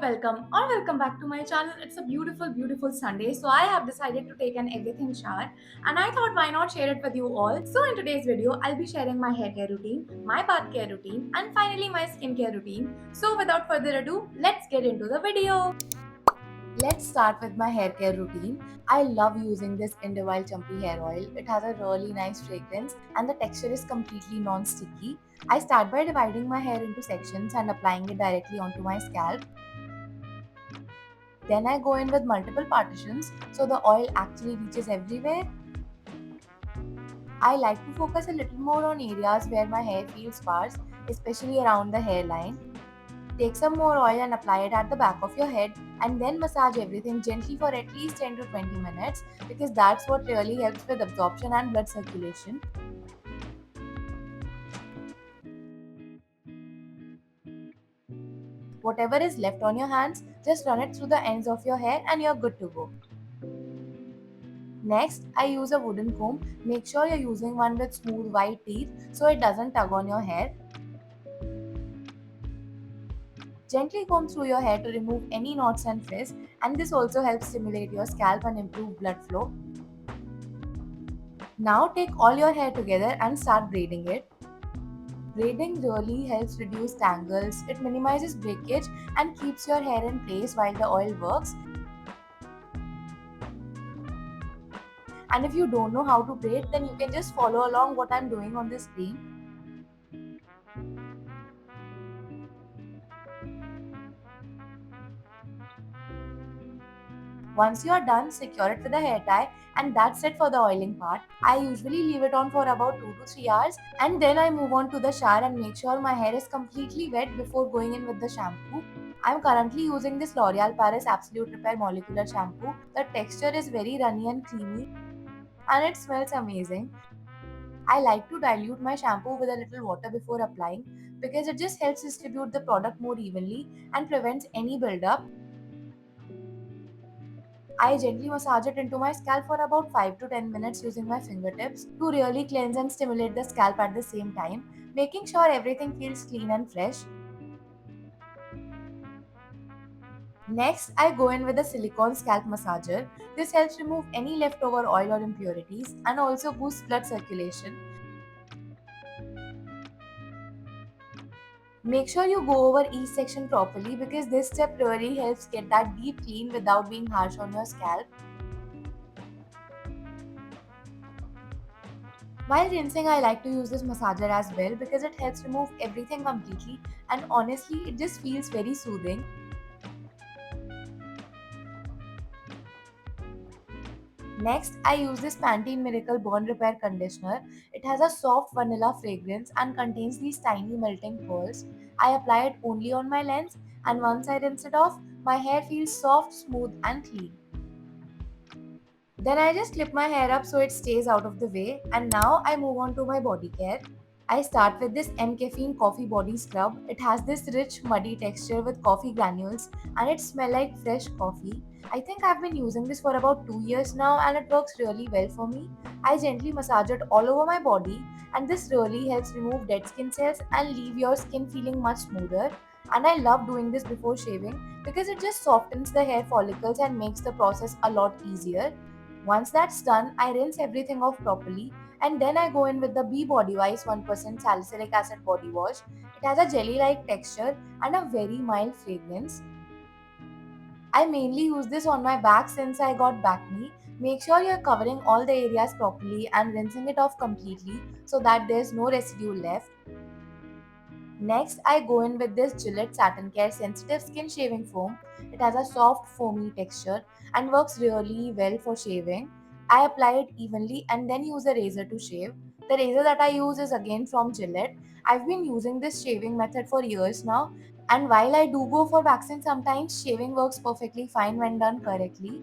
welcome back to my channel. It's a beautiful Sunday. So I have decided to take an everything shower and I thought why not share it with you all. So in today's video, I'll be sharing my hair care routine, my bath care routine and finally my skincare routine. So without further ado, let's get into the video. Let's start with my hair care routine. I love using this Indovile Chumpy hair oil. It has a really nice fragrance and the texture is completely non-sticky. I start by dividing my hair into sections and applying it directly onto my scalp. Then I go in with multiple partitions so the oil actually reaches everywhere. I like to focus a little more on areas where my hair feels sparse, especially around the hairline. Take some more oil and apply it at the back of your head and then massage everything gently for at least 10 to 20 minutes because that's what really helps with absorption and blood circulation. Whatever is left on your hands, just run it through the ends of your hair and you're good to go. Next, I use a wooden comb. Make sure you're using one with smooth white teeth so it doesn't tug on your hair. Gently comb through your hair to remove any knots and frizz, and this also helps stimulate your scalp and improve blood flow. Now take all your hair together and start braiding it. Braiding really helps reduce tangles, it minimizes breakage and keeps your hair in place while the oil works. And if you don't know how to braid, then you can just follow along what I'm doing on the screen. Once you are done, secure it with a hair tie and that's it for the oiling part. I usually leave it on for about 2 to 3 hours and then I move on to the shower and make sure my hair is completely wet before going in with the shampoo. I'm currently using this L'Oreal Paris Absolute Repair Molecular Shampoo. The texture is very runny and creamy and it smells amazing. I like to dilute my shampoo with a little water before applying because it just helps distribute the product more evenly and prevents any buildup. I gently massage it into my scalp for about 5 to 10 minutes using my fingertips to really cleanse and stimulate the scalp at the same time, making sure everything feels clean and fresh. Next, I go in with a silicone scalp massager. This helps remove any leftover oil or impurities and also boosts blood circulation. Make sure you go over each section properly because this step really helps get that deep clean without being harsh on your scalp. While rinsing, I like to use this massager as well because it helps remove everything completely and honestly, it just feels very soothing. Next, I use this Pantene Miracle Bond Repair Conditioner. It has a soft vanilla fragrance and contains these tiny melting pearls. I apply it only on my lens and once I rinse it off, my hair feels soft, smooth and clean. Then I just clip my hair up so it stays out of the way and now I move on to my body care. I start with this M Caffeine Coffee Body Scrub. It has this rich muddy texture with coffee granules and it smells like fresh coffee. I think I've been using this for about 2 years now and it works really well for me. I gently massage it all over my body and this really helps remove dead skin cells and leave your skin feeling much smoother. And I love doing this before shaving because it just softens the hair follicles and makes the process a lot easier. Once that's done, I rinse everything off properly and then I go in with the Bee Body Wise 1% salicylic acid body wash. It has a jelly like texture and a very mild fragrance. I mainly use this on my back since I got back knee. Make sure you're covering all the areas properly and rinsing it off completely so that there's no residue left. Next, I go in with this Gillette Satin Care Sensitive Skin Shaving Foam. It has a soft, foamy texture and works really well for shaving. I apply it evenly and then use a razor to shave. The razor that I use is again from Gillette. I've been using this shaving method for years now, and while I do go for waxing sometimes, shaving works perfectly fine when done correctly.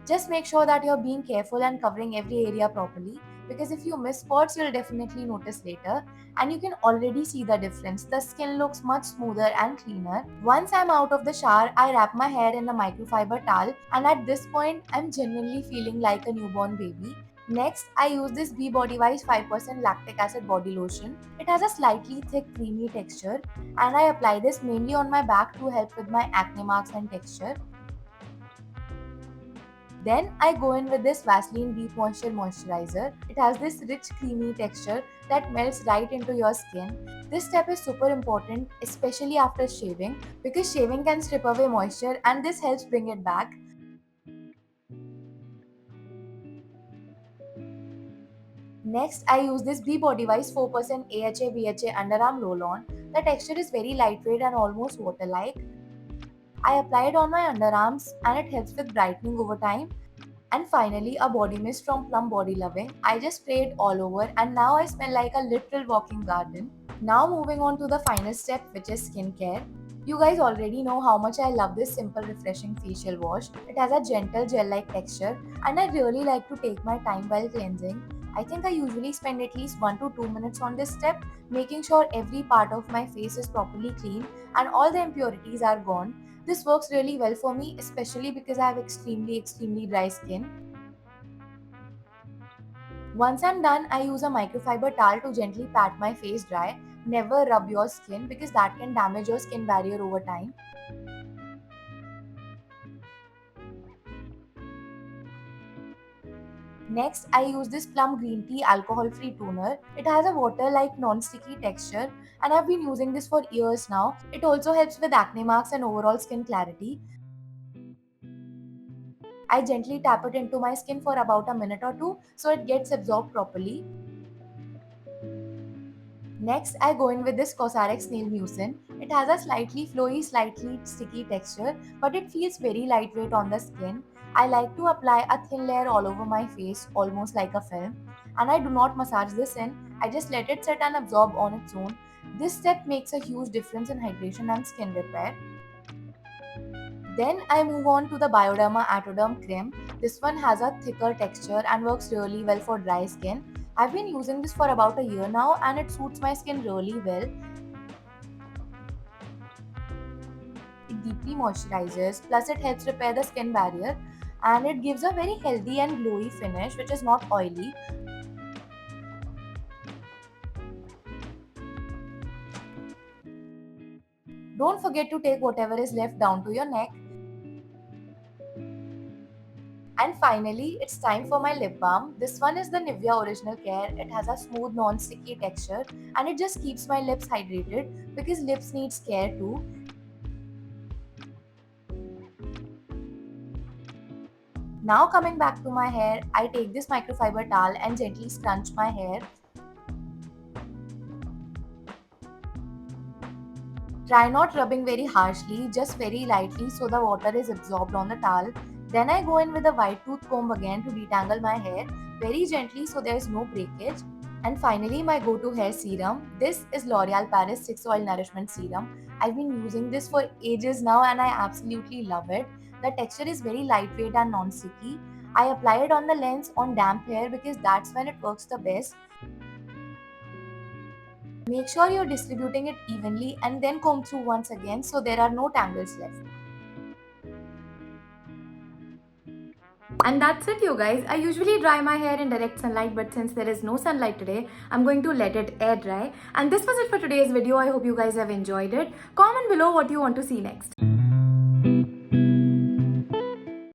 Just make sure that you're being careful and covering every area properly because if you miss spots, you'll definitely notice later. And you can already see the difference. The skin looks much smoother and cleaner. Once I'm out of the shower, I wrap my hair in a microfiber towel, and at this point, I'm genuinely feeling like a newborn baby. Next, I use this Be Body Wise 5% lactic acid body lotion. It has a slightly thick creamy texture and I apply this mainly on my back to help with my acne marks and texture. Then I go in with this Vaseline Deep Moisture Moisturizer. It has this rich creamy texture that melts right into your skin. This step is super important, especially after shaving, because shaving can strip away moisture and this helps bring it back. Next, I use this Be Body Wise 4% AHA BHA underarm roll-on. The texture is very lightweight and almost water-like. I apply it on my underarms and it helps with brightening over time. And finally, a body mist from Plum Body Loving. I just spray it all over and now I smell like a literal walking garden. Now moving on to the final step, which is skincare. You guys already know how much I love this simple refreshing facial wash. It has a gentle gel-like texture and I really like to take my time while cleansing. I think I usually spend at least 1 to 2 minutes on this step, making sure every part of my face is properly clean and all the impurities are gone. This works really well for me, especially because I have extremely dry skin. Once I'm done, I use a microfiber towel to gently pat my face dry. Never rub your skin because that can damage your skin barrier over time. Next, I use this Plum Green Tea alcohol-free toner. It has a water-like non-sticky texture and I've been using this for years now. It also helps with acne marks and overall skin clarity. I gently tap it into my skin for about a minute or two so it gets absorbed properly. Next, I go in with this Cosrx Nail Mucin. It has a slightly flowy, slightly sticky texture, but it feels very lightweight on the skin. I like to apply a thin layer all over my face, almost like a film. And I do not massage this in, I just let it set and absorb on its own. This step makes a huge difference in hydration and skin repair. Then I move on to the Bioderma Atoderm Cream. This one has a thicker texture and works really well for dry skin. I've been using this for about a year now and it suits my skin really well. It deeply moisturizes, plus it helps repair the skin barrier and it gives a very healthy and glowy finish which is not oily. Don't forget to take whatever is left down to your neck. And finally, it's time for my lip balm. This one is the Nivea Original Care. It has a smooth, non-sticky texture and it just keeps my lips hydrated because lips needs care too. Now coming back to my hair, I take this microfiber towel and gently scrunch my hair. Try not rubbing very harshly, just very lightly so the water is absorbed on the towel. Then I go in with a wide tooth comb again to detangle my hair very gently so there is no breakage. And finally, my go-to hair serum. This is L'Oreal Paris 6 Oil Nourishment Serum. I've been using this for ages now and I absolutely love it. The texture is very lightweight and non-sticky. I apply it on the lens on damp hair because that's when it works the best. Make sure you're distributing it evenly and then comb through once again so there are no tangles left. And that's it, you guys. I usually dry my hair in direct sunlight, but since there is no sunlight today, I'm going to let it air dry. And this was it for today's video. I hope you guys have enjoyed it. Comment below what you want to see next.